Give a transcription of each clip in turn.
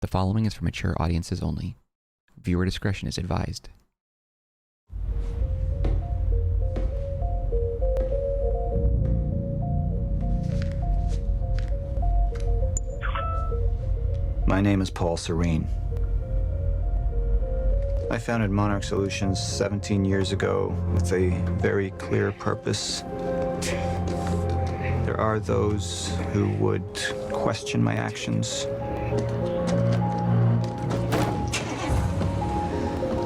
The following is for mature audiences only. Viewer discretion is advised. My name is Paul Serene. I founded Monarch Solutions 17 years ago with a very clear purpose. There are those who would question my actions.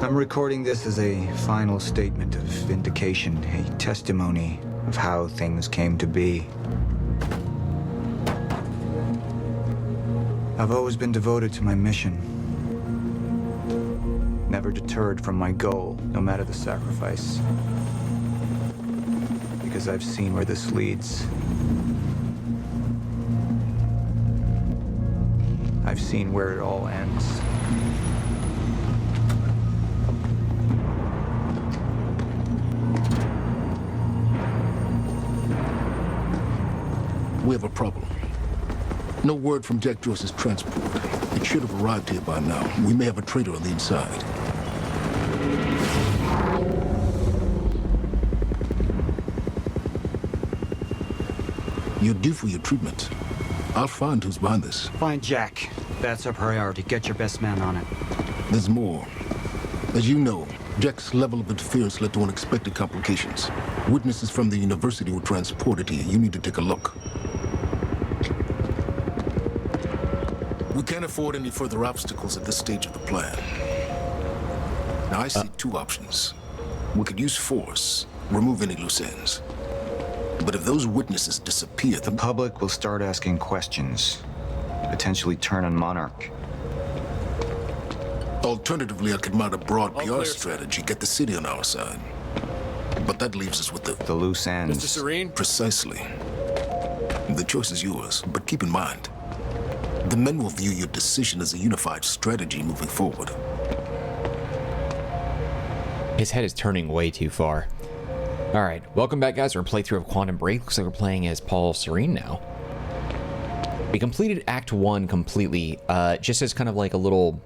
I'm recording this as a final statement of vindication, a testimony of how things came to be. I've always been devoted to my mission. Never deterred from my goal, no matter the sacrifice. Because I've seen where this leads. I've seen where it all ends. We have a problem. No word from Jack Joyce's transport. It should have arrived here by now. We may have a traitor on the inside. You're due for your treatment. I'll find who's behind this. Find Jack. That's our priority. Get your best man on it. There's more. As you know, Jack's level of interference led to unexpected complications. Witnesses from the university were transported here. You need to take a look. We can't afford any further obstacles at this stage of the plan. Now, I see two options. We could use force, remove any loose ends. But if those witnesses disappear, The public will start asking questions, potentially turn on Monarch. Alternatively, I could mount a broad PR strategy, get the city on our side. But that leaves us with The loose ends. Mr. Serene? Precisely. The choice is yours, but keep in mind, the men will view your decision as a unified strategy moving forward. His head is turning way too far. Alright, welcome back guys to our playthrough of Quantum Break. Looks like we're playing as Paul Serene now. We completed Act 1 completely, just as kind of like a little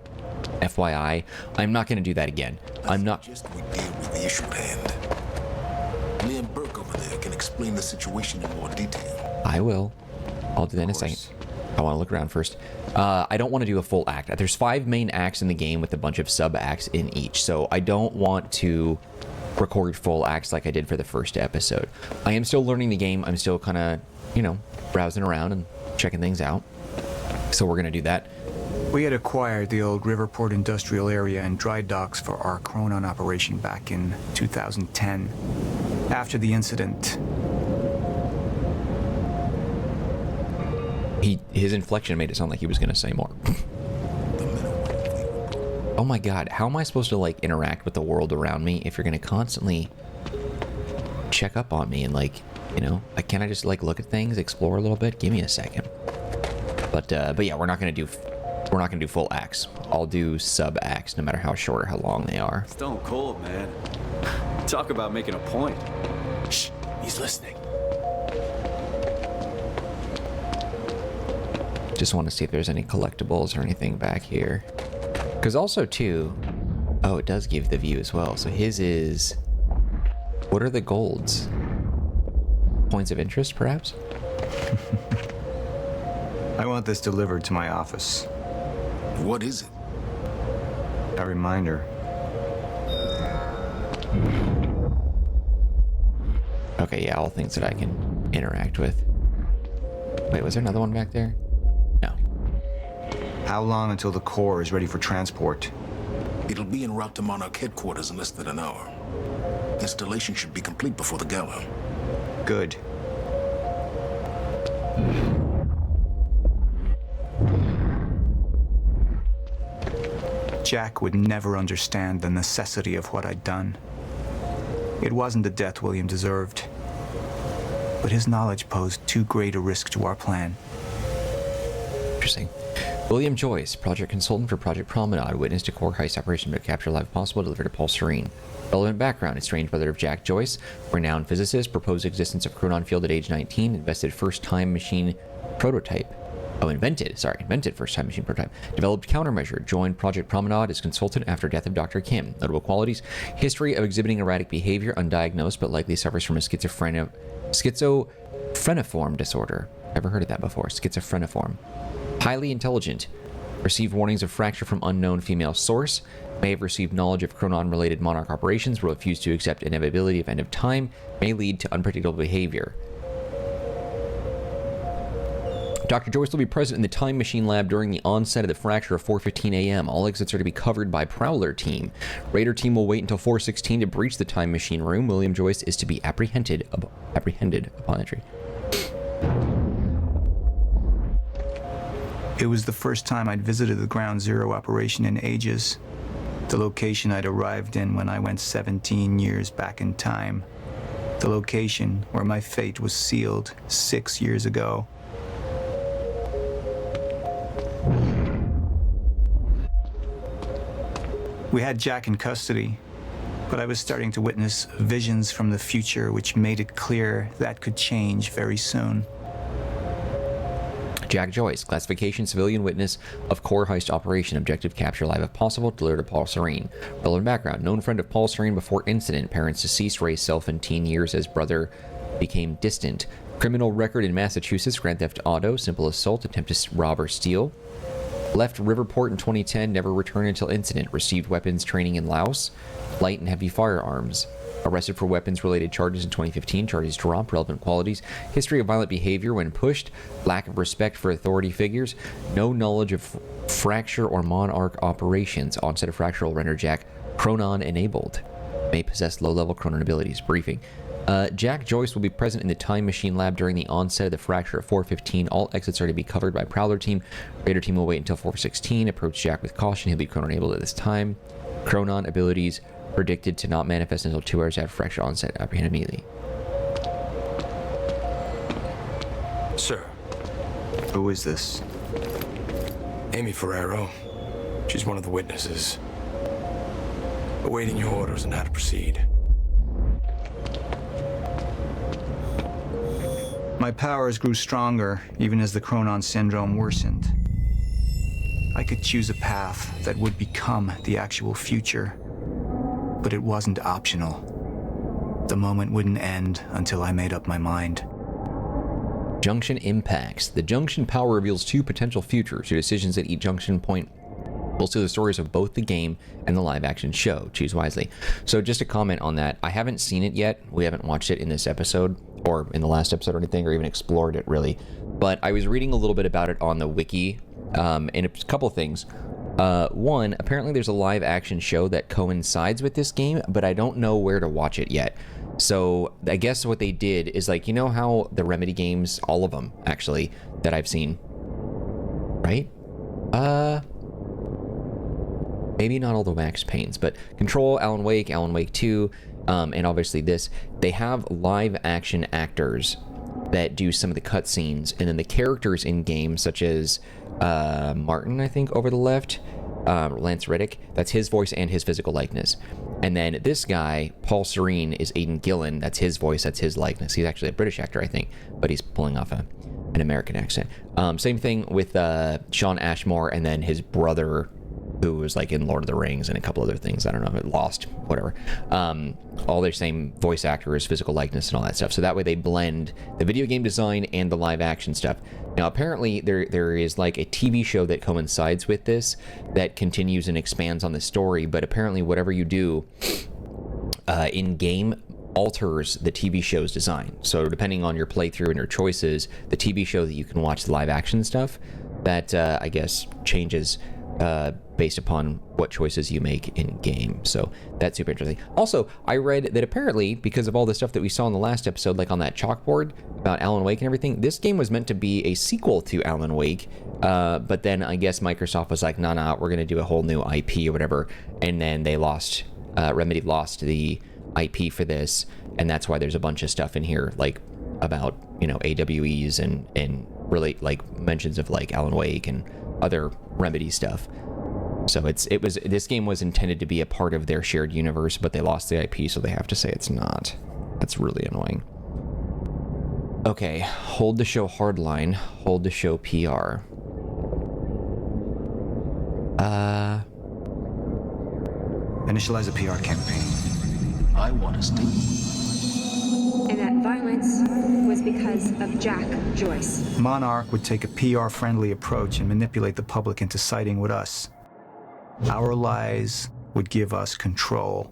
FYI. I'm not going to do that again. I'm not... Just we deal with the issue at hand. Me and Burke over there can explain the situation in more detail. I will. I'll do that in a second. I want to look around first. I don't want to do a full act. There's 5 main acts in the game with a bunch of sub-acts in each, so I don't want to record full acts like I did for the first episode. I am still learning the game. I'm still kind of, you know, browsing around and checking things out. So we're going to do that. We had acquired the old Riverport industrial area and dry docks for our Chronon operation back in 2010. After the incident, his inflection made it sound like he was going to say more. Oh my god, how am I supposed to like interact with the world around me if you're going to constantly check up on me and like, you know, can't I just like look at things, explore a little bit? Give me a second. But yeah, we're not going to do full acts. I'll do sub acts no matter how short or how long they are. Stone cold, man. Talk about making a point. Shh, he's listening. Just want to see if there's any collectibles or anything back here. Because also, too... Oh, it does give the view as well. So his is... What are the golds? Points of interest, perhaps? I want this delivered to my office. What is it? A reminder. Okay, yeah, all things that I can interact with. Wait, was there another one back there? No. How long until the core is ready for transport? It'll be en route to Monarch headquarters in less than an hour. Installation should be complete before the gala. Good. Jack would never understand the necessity of what I'd done. It wasn't the death William deserved, but his knowledge posed too great a risk to our plan. Interesting. William Joyce, project consultant for Project Promenade, witnessed a core heist operation to capture live possible delivered to Paul Serene. Relevant background: estranged brother of Jack Joyce, renowned physicist, proposed existence of Chronon field at age 19, invested first time machine prototype. Invented first time machine prototype. Developed countermeasure. Joined Project Promenade as consultant after death of Dr. Kim. Notable qualities: history of exhibiting erratic behavior, undiagnosed, but likely suffers from a schizophreniform disorder. Never heard of that before. Schizophreniform. Highly intelligent. Received warnings of fracture from unknown female source. May have received knowledge of Chronon-related Monarch operations. Will refuse to accept inevitability of end of time. May lead to unpredictable behavior. Dr. Joyce will be present in the Time Machine Lab during the onset of the fracture of 4:15 a.m. All exits are to be covered by Prowler Team. Raider Team will wait until 4:16 to breach the Time Machine room. William Joyce is to be apprehended upon entry. It was the first time I'd visited the Ground Zero operation in ages. The location I'd arrived in when I went 17 years back in time. The location where my fate was sealed 6 years ago. We had Jack in custody, but I was starting to witness visions from the future which made it clear that could change very soon. Jack Joyce, classification, civilian witness of core heist operation, objective capture live if possible, delivered to Paul Serene. Relevant background: known friend of Paul Serene before incident, parents deceased, raised self in teen years as brother became distant. Criminal record in Massachusetts, grand theft auto, simple assault, attempt to rob or steal. Left Riverport in 2010, never returned until incident. Received weapons training in Laos, light and heavy firearms. Arrested for weapons-related charges in 2015, charges dropped. Relevant qualities: history of violent behavior when pushed, lack of respect for authority figures, no knowledge of fracture or Monarch operations. Onset of fracture will render Jack Chronon-enabled. May possess low-level Chronon abilities. Briefing. Jack Joyce will be present in the Time Machine Lab during the onset of the fracture at 4:15. All exits are to be covered by Prowler Team. Raider Team will wait until 4:16. Approach Jack with caution. He'll be Chronon-enabled at this time. Chronon abilities predicted to not manifest until 2 hours after fracture onset. Apprehend immediately. Sir, Who is this? Amy Ferrero. She's one of the witnesses. Awaiting your orders on how to proceed. My powers grew stronger, even as the Chronon syndrome worsened. I could choose a path that would become the actual future, but it wasn't optional. The moment wouldn't end until I made up my mind. Junction impacts. The junction power reveals 2 potential futures. Your decisions at each junction point will see the stories of both the game and the live-action show. Choose wisely. So just a comment on that. I haven't seen it yet. We haven't watched it in this episode, or in the last episode or anything, or even explored it, really. But I was reading a little bit about it on the wiki, and a couple things. One, apparently there's a live-action show that coincides with this game, but I don't know where to watch it yet. So I guess what they did is, like, you know how the Remedy games, all of them, actually, that I've seen, right? Maybe not all the Max Paynes, but Control, Alan Wake 2, and obviously this, they have live-action actors that do some of the cutscenes, and then the characters in games, such as Martin, I think, over the left, Lance Reddick, that's his voice and his physical likeness. And then this guy, Paul Serene, is Aidan Gillen. That's his voice, that's his likeness. He's actually a British actor, I think, but he's pulling off an American accent. Same thing with Shawn Ashmore, and then his brother, who was like in Lord of the Rings and a couple other things. I don't know, Lost, whatever. All their same voice actors, physical likeness, and all that stuff. So that way they blend the video game design and the live action stuff. Now, apparently there is like a TV show that coincides with this that continues and expands on the story, but apparently whatever you do in game alters the TV show's design. So depending on your playthrough and your choices, the TV show that you can watch the live action stuff, that I guess changes based upon what choices you make in game. So that's super interesting. Also, I read that apparently, because of all the stuff that we saw in the last episode, like on that chalkboard about Alan Wake and everything, this game was meant to be a sequel to Alan Wake, but then I guess Microsoft was like, nah, we're gonna do a whole new IP or whatever, and then they lost, Remedy lost the IP for this, and that's why there's a bunch of stuff in here, like about, you know, AWEs and really like mentions of like Alan Wake and other Remedy stuff. So this game was intended to be a part of their shared universe, but they lost the IP, so they have to say it's not. That's really annoying. Okay, hold to show hardline, hold to show PR. Initialize a PR campaign. I want to stay. And that violence was because of Jack Joyce. Monarch would take a PR-friendly approach and manipulate the public into siding with us. Our lies would give us control.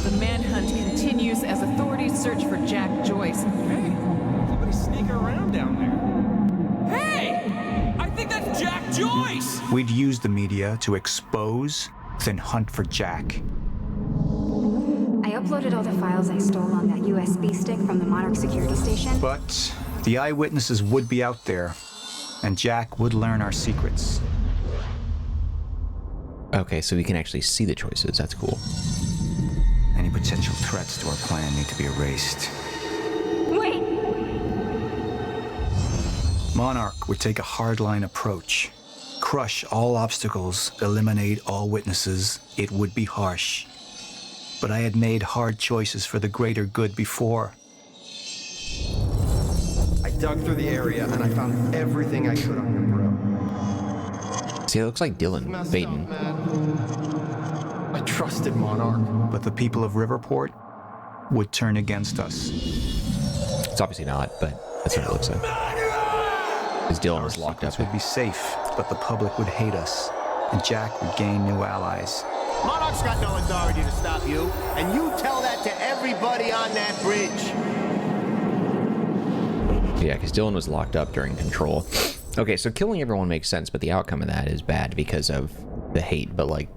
The manhunt continues as authorities search for Jack Joyce. Hey, somebody's sneaking around down there. Hey! I think that's Jack Joyce! We'd use the media to expose, then hunt for Jack. I uploaded all the files I stole on that USB stick from the Monarch security station. But the eyewitnesses would be out there, and Jack would learn our secrets. Okay, so we can actually see the choices. That's cool. Any potential threats to our plan need to be erased. Wait! Monarch would take a hardline approach. Crush all obstacles, eliminate all witnesses. It would be harsh. But I had made hard choices for the greater good before. I dug through the area and I found everything I could on your bro. See, it looks like Gillen, Messed Aidan. up, man. I trusted Monarch. But the people of Riverport would turn against us. It's obviously not, but that's what it looks like. Because Gillen was locked up. Secrets would be safe, but the public would hate us, and Jack would gain new allies. Monarch's got no authority to stop you, and you tell that to everybody on that bridge. Yeah, because Dylan was locked up during Control. Okay, so killing everyone makes sense, but the outcome of that is bad because of the hate. But like,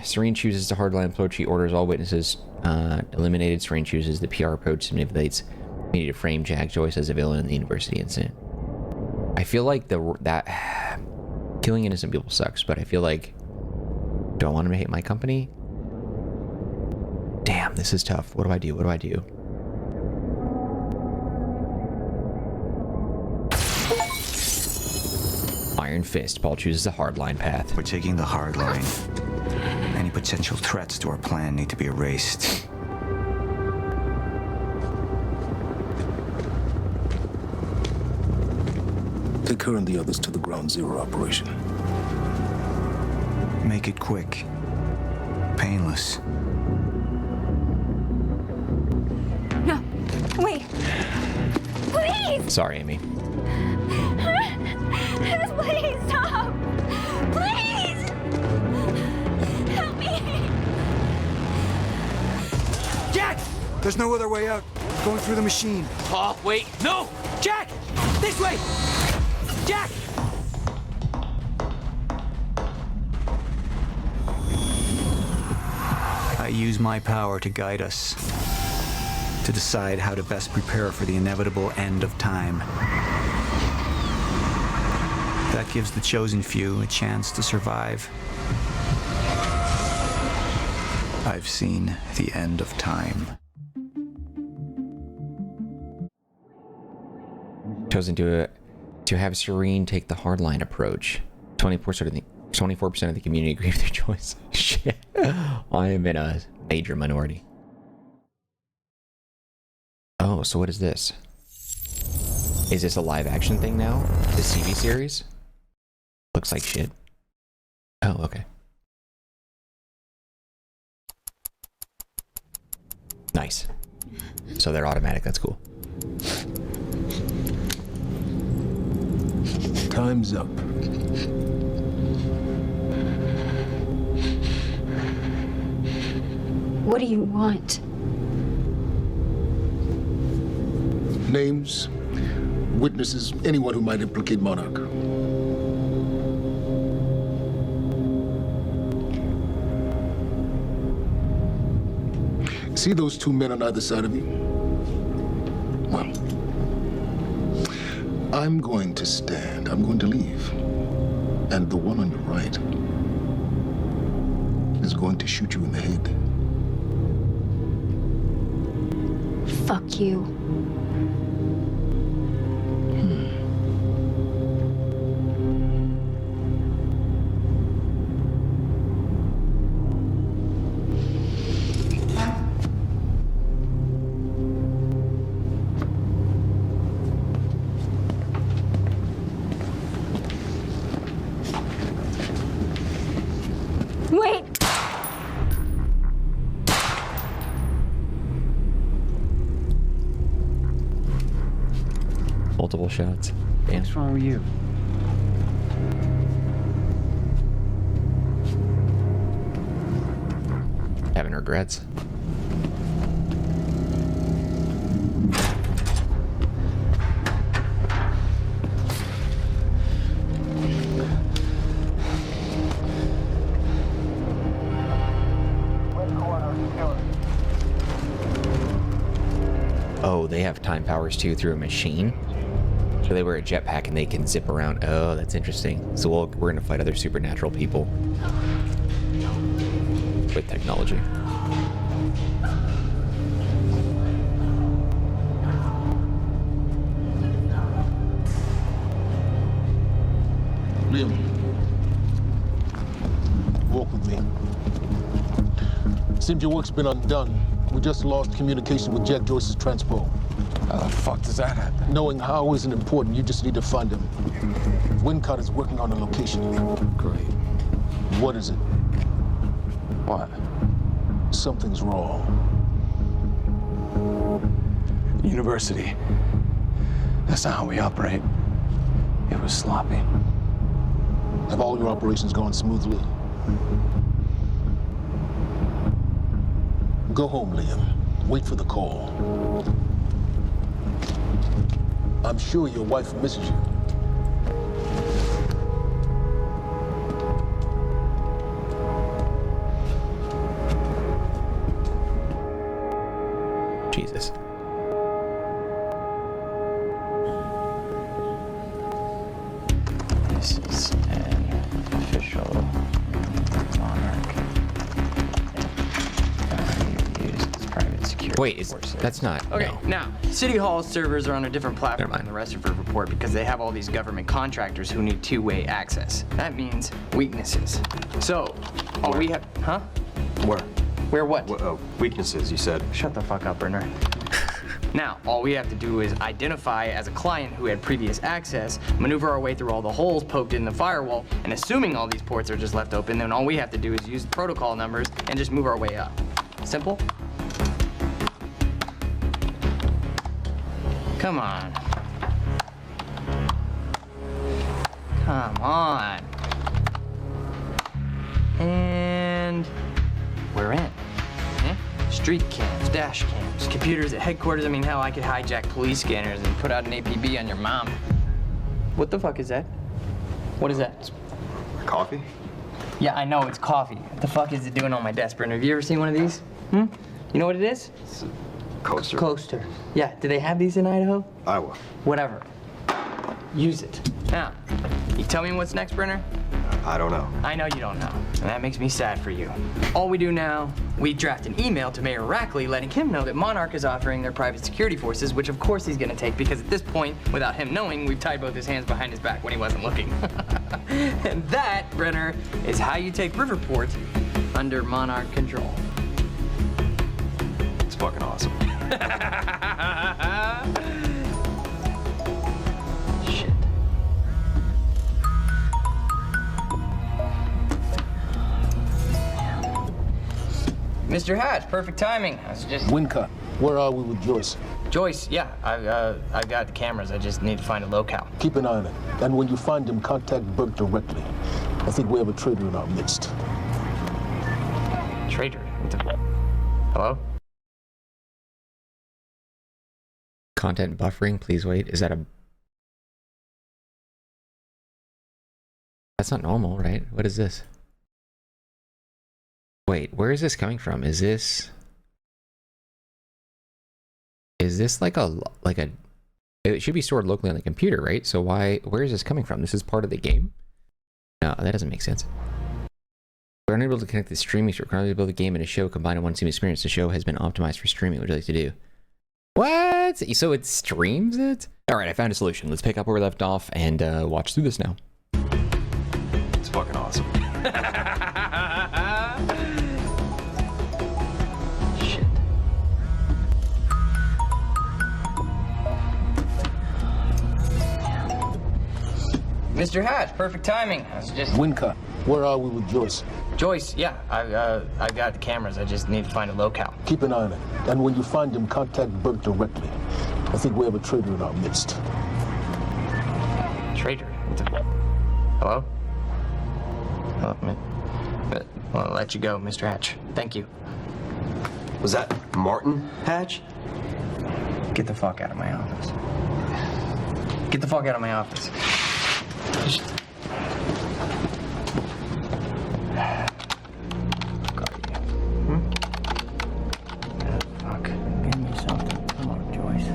Serene chooses the hardline approach. He orders all witnesses eliminated. Serene chooses the PR approach and manipulates media to frame Jack Joyce as a villain in the university incident. I feel like that killing innocent people sucks, but I feel like, do I want him to hate my company? Damn, this is tough. What do I do? What do I do? Iron Fist. Paul chooses the hardline path. We're taking the hard line. Any potential threats to our plan need to be erased. Take her and the others to the Ground Zero operation. Make it quick. Painless. No, wait. Please! Sorry, Amy. Please stop! Please! Help me! Jack! There's no other way out. Going through the machine. Oh, wait, no! Jack! This way! Jack! I use my power to guide us. To decide how to best prepare for the inevitable end of time. That gives the chosen few a chance to survive. I've seen the end of time. Chosen to have Serene take the hardline approach. 24% of the community agree with their choice. Shit. I am in a major minority. Oh, so what is this? Is this a live action thing now? The CV series? Looks like shit. Oh, okay. Nice. So they're automatic, that's cool. Time's up. What do you want? Names, witnesses, anyone who might implicate Monarch. See those two men on either side of you? Well, I'm going to stand. I'm going to leave. And the one on your right is going to shoot you in the head. Fuck you. Wait! Multiple shots. Damn. What's wrong with you? Having regrets. Oh, they have time powers too through a machine. So they wear a jetpack and they can zip around. Oh, that's interesting. So we're gonna fight other supernatural people with technology. Liam, walk with me. Seems your work's been undone. We just lost communication with Jack Joyce's transpo. How the fuck does that happen? Knowing how isn't important. You just need to find him. Wincott is working on a location. Great. What is it? What? Something's wrong. University. That's not how we operate. It was sloppy. Have all your operations gone smoothly? Go home, Liam. Wait for the call. I'm sure your wife misses you. Jesus. This is an official Monarch. Used as private security. Wait, forces. that's not. Okay, No. now, City Hall servers are on a different platform Never mind. than the rest of the report because they have all these government contractors who need two-way access. That means weaknesses. So, all we have, huh? Where? Where what? Weaknesses, you said. Shut the fuck up, Bernard. Now, all we have to do is identify as a client who had previous access, maneuver our way through all the holes poked in the firewall, and assuming all these ports are just left open, then all we have to do is use protocol numbers and just move our way up. Simple? Come on. Come on. And we're in. Street cams, dash cams, computers at headquarters. I mean, hell, I could hijack police scanners and put out an APB on your mom. What the fuck is that? What is that? Coffee? Yeah, I know, it's coffee. What the fuck is it doing on my desk, Brendan? Have you ever seen one of these? You know what it is? It's a coaster. Coaster. Yeah, do they have these in Idaho? Iowa. Whatever. Use it. Now, you tell me what's next, Brenner? I don't know. I know you don't know, and that makes me sad for you. All we do now, we draft an email to Mayor Rackley letting him know that Monarch is offering their private security forces, which of course he's gonna take because at this point, without him knowing, we've tied both his hands behind his back when he wasn't looking. And that, Brenner, is how you take Riverport under Monarch control. It's fucking awesome. Shit. Mr. Hatch, perfect timing. I was just... Wincott, where are we with Joyce? Joyce, yeah, I've got the cameras. I just need to find a locale. Keep an eye on it. And when you find him, contact Burke directly. I think we have a traitor in our midst. Traitor? What the... Hello? Content buffering, please wait. Is that a... That's not normal, right? What is this? Wait, where is this coming from? Is this like a it should be stored locally on the computer, right? So where is this coming from? This is part of the game? No, that doesn't make sense. We're unable to connect the streaming. We're currently build a game and a show combined in one team experience. The show has been optimized for streaming. What would you like to do? What? So it streams it? All right, I found a solution. Let's pick up where we left off and watch through this now. It's fucking awesome. Shit. Mr. Hatch, perfect timing. I was just... Wincott, where are we with Joyce? Joyce, yeah, I've got the cameras. I just need to find a locale. Keep an eye on it. And when you find him, contact Burke directly. I think we have a traitor in our midst. Traitor? Hello? Well, I'll let you go, Mr. Hatch. Thank you. Was that Martin Hatch? Get the fuck out of my office. Get the fuck out of my office. Fuck. Give me something. Come on, Joyce.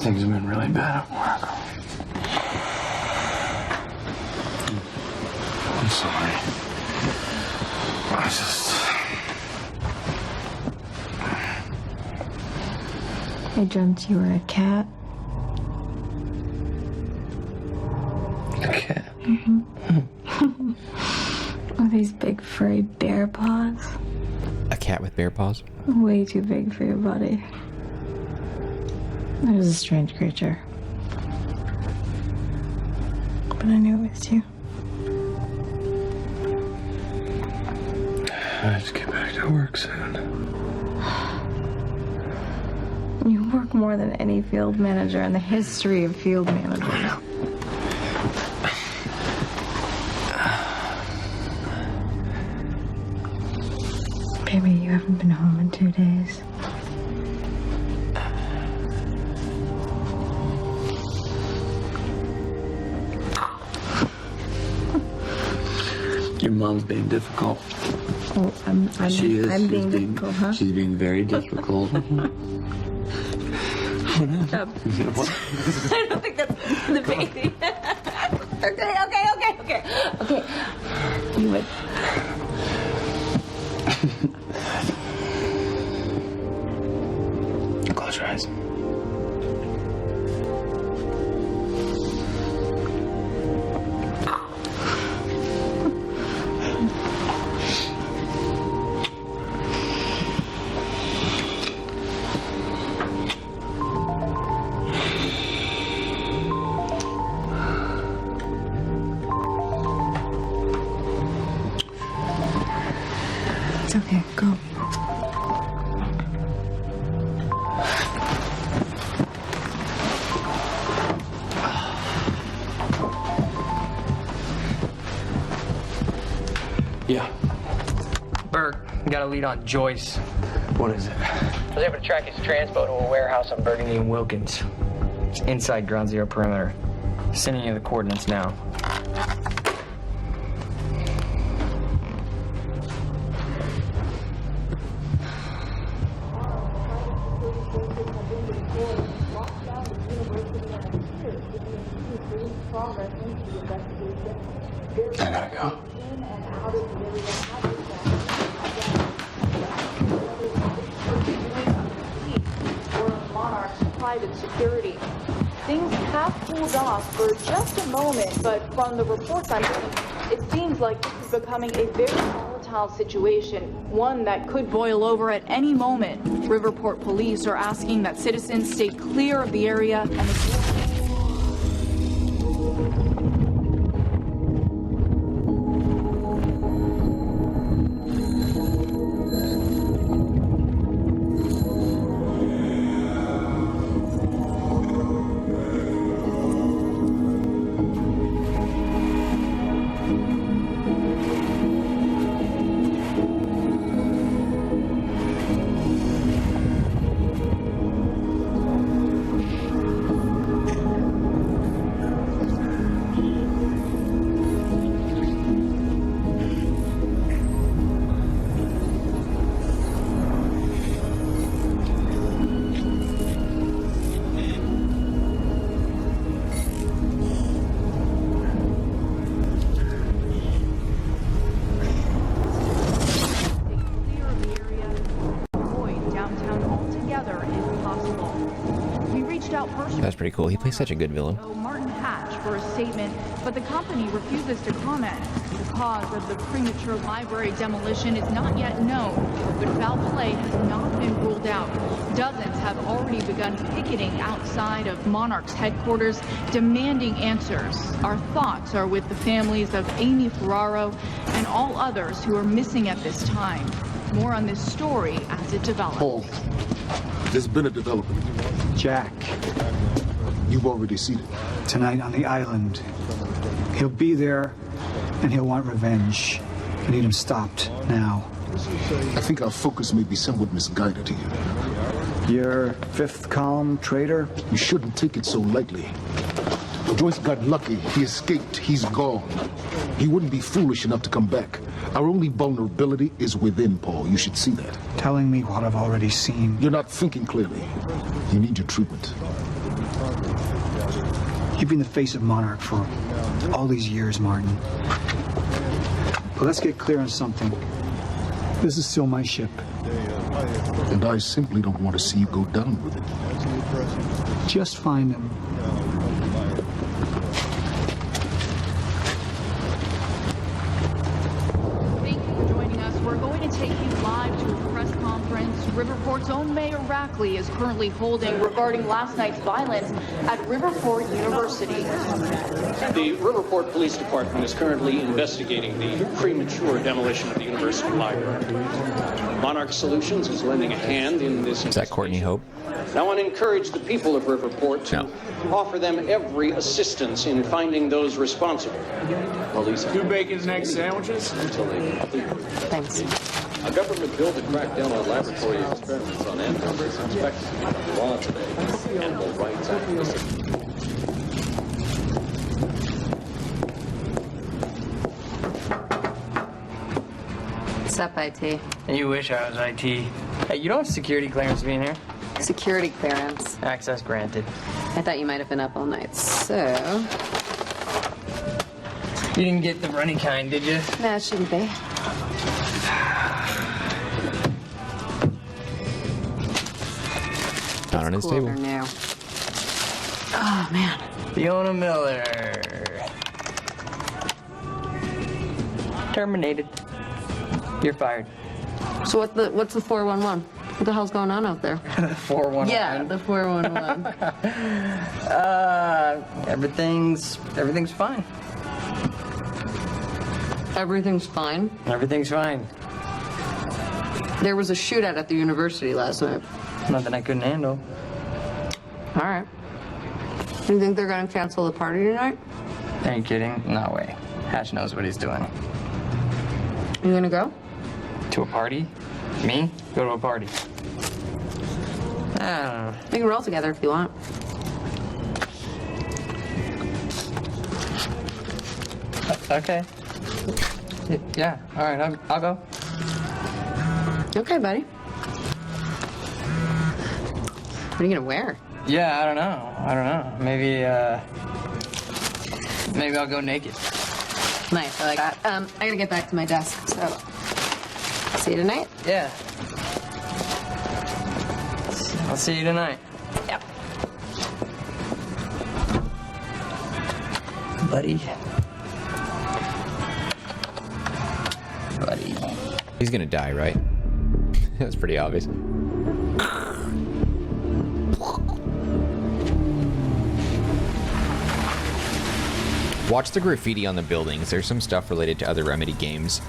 Things have been really bad at work. I'm sorry. I dreamt you were a cat. A cat? Mm-hmm. With these big furry bear paws. A cat with bear paws? Way too big for your body. It was a strange creature. But I knew it was you. I have to get back to work soon. You work more than any field manager in the history of field managers. Baby, you haven't been home in 2 days. Your mom's being difficult. Oh, I'm She's being difficult, huh? She's being very difficult. Shut up. I don't think that's the baby. Okay. You would. Close your eyes. It's okay, go. Yeah. Burke, we got a lead on Joyce. What is it? I was able to track his transpo to a warehouse on Burgundy and Wilkins. It's inside Ground Zero perimeter. Sending you the coordinates now. I gotta go. Monarch's private security. Things have cooled off for just a moment, but from the reports I'm getting, it seems like this is becoming a very volatile situation, one that could boil over at any moment. Riverport police are asking that citizens stay clear of the area and the together if possible. We reached out personally. That's pretty cool. He plays such a good villain. Martin Hatch for a statement, but the company refuses to comment. The cause of the premature library demolition is not yet known, but foul play has not been ruled out. Dozens have already begun picketing outside of Monarch's headquarters, demanding answers. Our thoughts are with the families of Amy Ferraro and all others who are missing at this time. More on this story as it develops. Paul, there's been a development. Jack. You've already seen it. Tonight on the island. He'll be there, and he'll want revenge. I need him stopped now. I think our focus may be somewhat misguided here. Your fifth column traitor? You shouldn't take it so lightly. Joyce got lucky. He escaped. He's gone. He wouldn't be foolish enough to come back. Our only vulnerability is within, Paul. You should see that. Telling me what I've already seen. You're not thinking clearly. You need your treatment. You've been the face of Monarch for all these years, Martin. But let's get clear on something. This is still my ship. And I simply don't want to see you go down with it. Just find him. Thank you for joining us. We're going to take you live to a press conference Riverport's own Mayor Rackley is currently holding regarding last night's violence at Riverport University. The Riverport Police Department is currently investigating the premature demolition of the university library. Monarch Solutions is lending a hand in this investigation. Is that Courtney Hope? I want to encourage the people of Riverport to offer them every assistance in finding those responsible. Police 2 bacon and egg sandwiches? Until they complete. Thanks. A government bill to crack down on laboratory experiments on animals is expected to become law today. Animal rights activists. What's up, IT? You wish I was IT. Hey, you don't have security clearance being here? Security clearance. Access granted. I thought you might have been up all night, so... You didn't get the runny kind, did you? No, it shouldn't be. Not on his table. Now. Oh, man. Fiona Miller. Terminated. You're fired. So what's the 411? What the hell's going on out there? 411. Yeah, the 411. Everything's fine. Everything's fine? Everything's fine. There was a shootout at the university last night. Nothing I couldn't handle. All right. You think they're going to cancel the party tonight? Are you kidding? No way. Hatch knows what he's doing. You going to go? To a party? Me? Go to a party. I don't know. We can roll together if you want. Okay. Yeah, all right, I'll go. Okay, buddy. What are you gonna wear? Yeah, I don't know. Maybe I'll go naked. Nice, I like that. I gotta get back to my desk, so see you tonight? Yeah. I'll see you tonight. Yep. Buddy. He's gonna die, right? That's pretty obvious. Watch the graffiti on the buildings. There's some stuff related to other Remedy games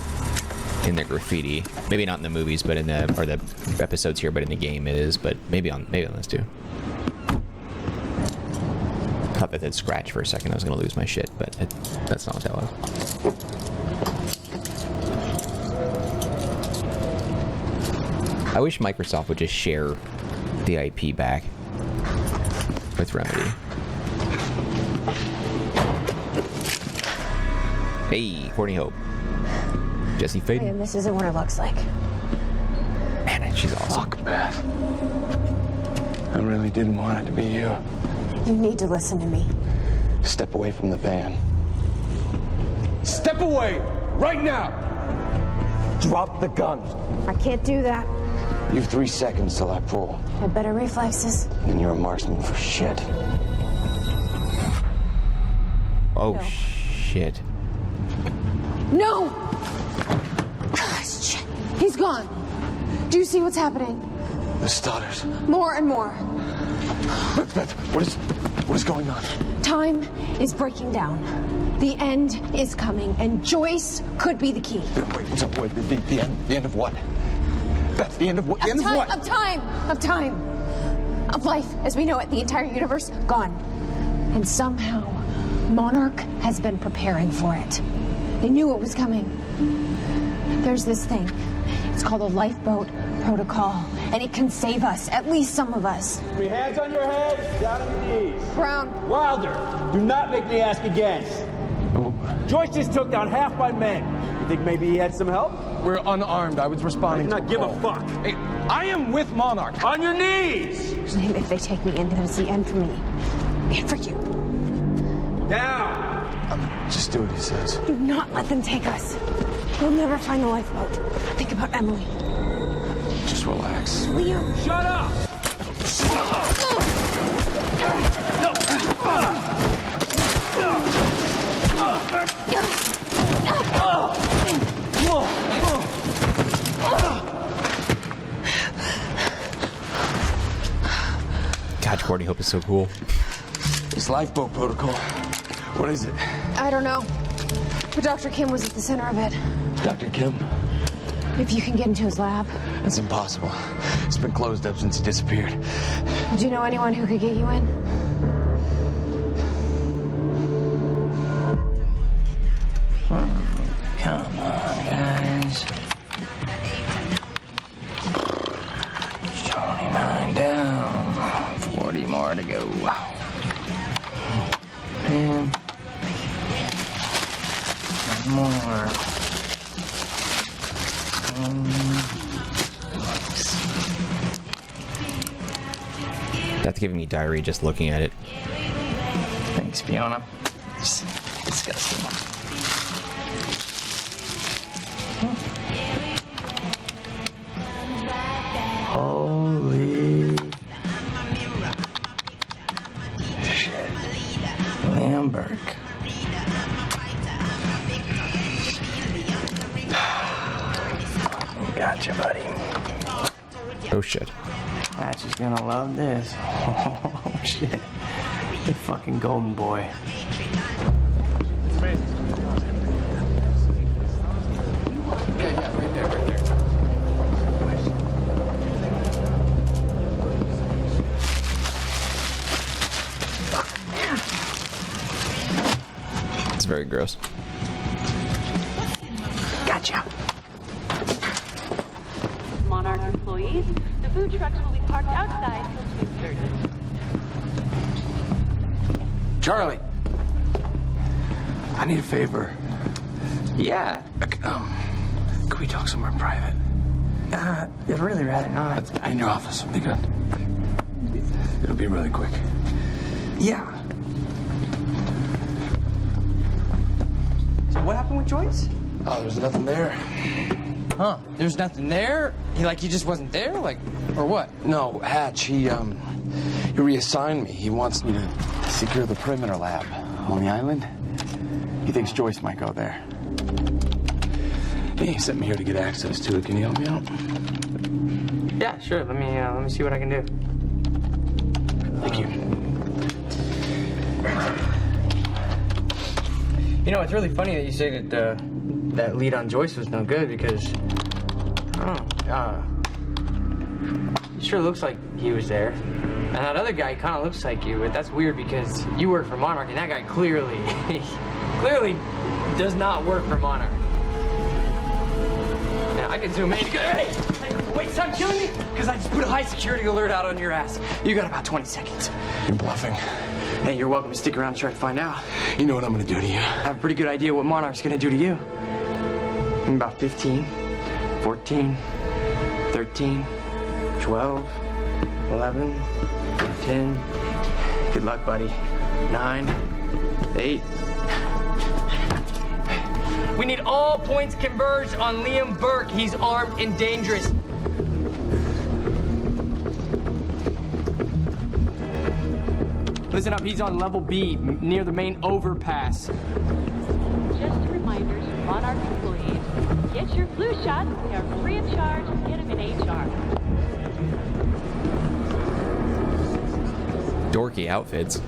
in the graffiti. Maybe not in the movies, but in the episodes here, but in the game it is. But maybe on this too. Thought that they'd scratch for a second. I was gonna lose my shit, but that's not what that was. I wish Microsoft would just share the IP back with Remedy. Hey, Courtney Hope. Jesse Faden. Hey, this isn't what it looks like. Man, she's awesome. Fuck, Beth. I really didn't want it to be you. You need to listen to me. Step away from the van. Step away! Right now! Drop the gun. I can't do that. You have 3 seconds till I pull. Had better reflexes. And you're a marksman for shit. Oh, No. shit. No! Shit. He's gone. Do you see what's happening? The stutters. More and more. Beth, what is going on? Time is breaking down. The end is coming, and Joyce could be the key. Wait, what's up? Wait, the end of what? Beth, the end of what? The end of what? Of time. Of life as we know it, the entire universe, gone. And somehow, Monarch has been preparing for it. They knew it was coming. There's this thing. It's called the Lifeboat Protocol, and it can save us, at least some of us. Hands on your head, down on your knees. Brown. Wilder, do not make me ask again. Joyce just took down half my men. You think maybe he had some help? We're unarmed. I was responding I do not give a fuck. Hey, I am with Monarch. On your knees! If they take me in, then it's the end for me. And for you. Down! Just do what he says. Do not let them take us. We'll never find the lifeboat. Think about Emily. Just relax. Liam. Shut up! God, Courtney Hope is so cool. This Lifeboat Protocol. What is it? I don't know. But Dr. Kim was at the center of it. Dr. Kim? If you can get into his lab. It's impossible. It's been closed up since he disappeared. Do you know anyone who could get you in? Come on, guys. 29 down. 40 more to go. And more. That's giving me diarrhea just looking at it. Thanks, Fiona. It's disgusting. Holy shit. Liam Burke. Gotcha, buddy. Oh shit. Patch is gonna love this. Oh shit. The fucking golden boy. It's amazing. Yeah, right there. It's very gross. Gotcha. Monarch employees, the food trucks will be parked outside till 2:30. Charlie. I need a favor. Yeah. Could we talk somewhere private? I'd really rather not. In your office would be good. It'll be really quick. Yeah. So what happened with Joyce? Oh, there's nothing there. Huh? There's nothing there? He just wasn't there? Like, or what? No, Hatch, he reassigned me. He wants me to secure the perimeter lab on the island. He thinks Joyce might go there. He sent me here to get access to it. Can you help me out? Yeah, sure. Let me see what I can do. Thank you. You know, it's really funny that you say that that lead on Joyce was no good because it sure looks like he was there. And that other guy kind of looks like you, but that's weird because you work for Monarch, and that guy clearly does not work for Monarch. Now, I can zoom in. Hey, wait, stop killing me! Because I just put a high security alert out on your ass. You got about 20 seconds. You're bluffing. Hey, you're welcome to stick around and try to find out. You know what I'm gonna do to you. I have a pretty good idea what Monarch's gonna do to you. In about 15, 14, 13, 12, 11, 10. Good luck, buddy. 9, 8. We need all points converged on Liam Burke. He's armed and dangerous. Listen up, he's on level B, near the main overpass. Just a reminder to Monarch employees, get your flu shots. They are free of charge. Get them in HR. Dorky outfits.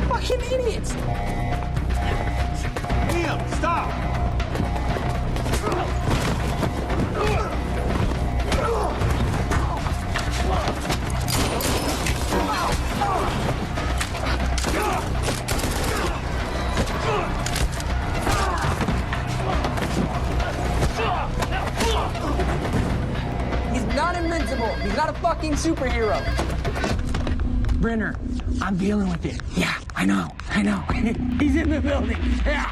Fucking idiots! Liam, stop! He's not invincible. He's not a fucking superhero. Brenner, I'm dealing with it. Yeah, I know. He's in the building. Yeah.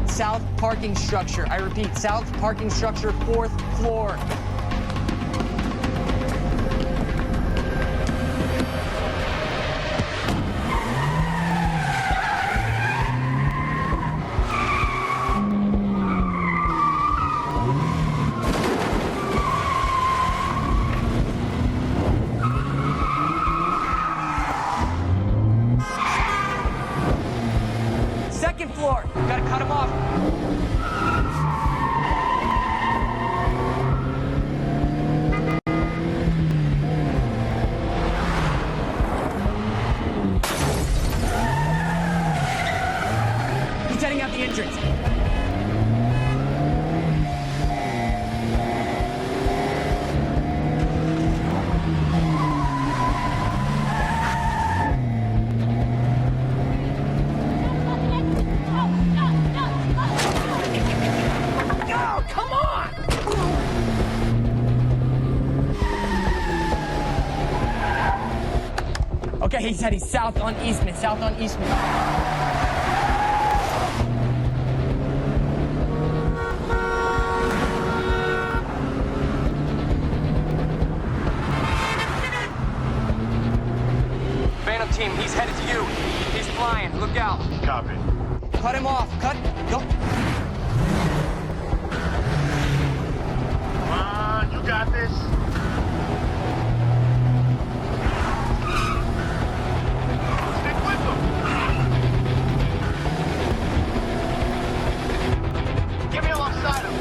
South parking structure. I repeat, south parking structure, 4th floor. Second floor. Gotta cut him off. He's heading out the entrance. Oh, come on! Okay, he said he's south on Eastman. Phantom team, he's headed to you. He's flying. Look out. Copy. Cut him off. Go. Come on, you got this. Stick with them. Get me alongside him.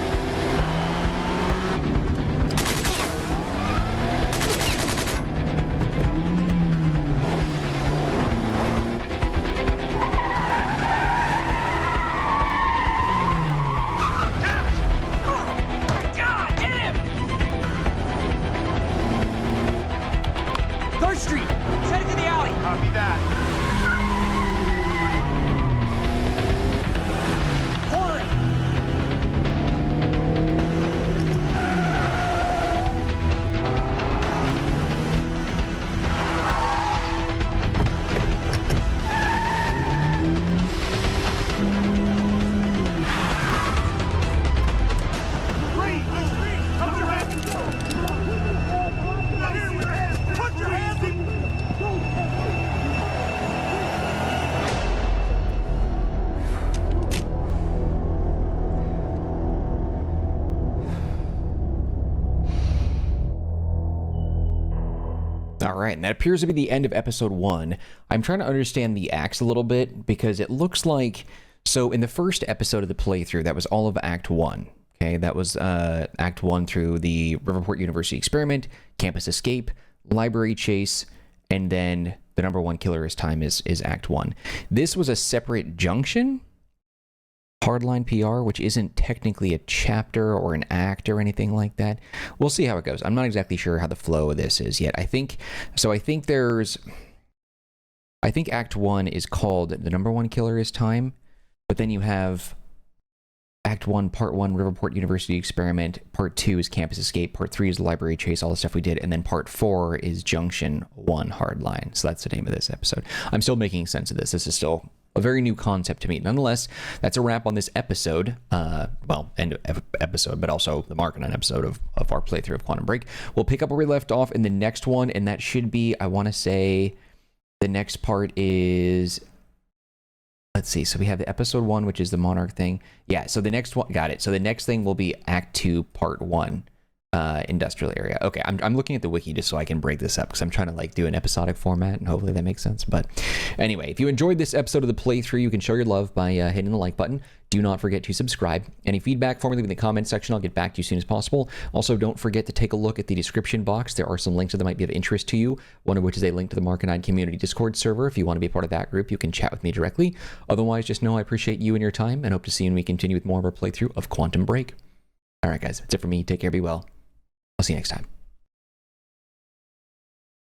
God, get him! 3rd Street. He's headed to the alley. Copy that. Corner him. Green, come your head. Put your hands in. All right, and that appears to be the end of episode 1. I'm trying to understand the acts a little bit because it looks like, so in the first episode of the playthrough, that was all of Act 1. Okay, that was Act 1 through the Riverport University experiment, campus escape, library chase, and then the #1 killer is time is Act 1. This was a separate junction, Hardline PR, which isn't technically a chapter or an act or anything like that. We'll see how it goes. I'm not exactly sure how the flow of this is yet. I think Act 1 is called the #1 killer is time, but then you have Act 1, Part 1, Riverport University Experiment. Part 2 is Campus Escape. Part 3 is the Library Chase, all the stuff we did. And then Part 4 is Junction 1 Hardline. So that's the name of this episode. I'm still making sense of this. This is still a very new concept to me. Nonetheless, that's a wrap on this episode. Well, end of episode, but also the Marcanine episode of our playthrough of Quantum Break. We'll pick up where we left off in the next one, and that should be, I want to say, the next part is... Let's see. So we have the episode 1, which is the Monarch thing. Yeah. So the next one, got it. So the next thing will be Act 2, Part 1, industrial area. Okay. I'm looking at the wiki just so I can break this up because I'm trying to like do an episodic format and hopefully that makes sense. But anyway, if you enjoyed this episode of the playthrough, you can show your love by hitting the like button. Do not forget to subscribe. Any feedback for me, leave in the comments section. I'll get back to you as soon as possible. Also, don't forget to take a look at the description box. There are some links that might be of interest to you, one of which is a link to the Marcanine community Discord server. If you want to be a part of that group, you can chat with me directly. Otherwise, just know I appreciate you and your time and hope to see you when we continue with more of our playthrough of Quantum Break. All right, guys, that's it for me. Take care, be well. I'll see you next time.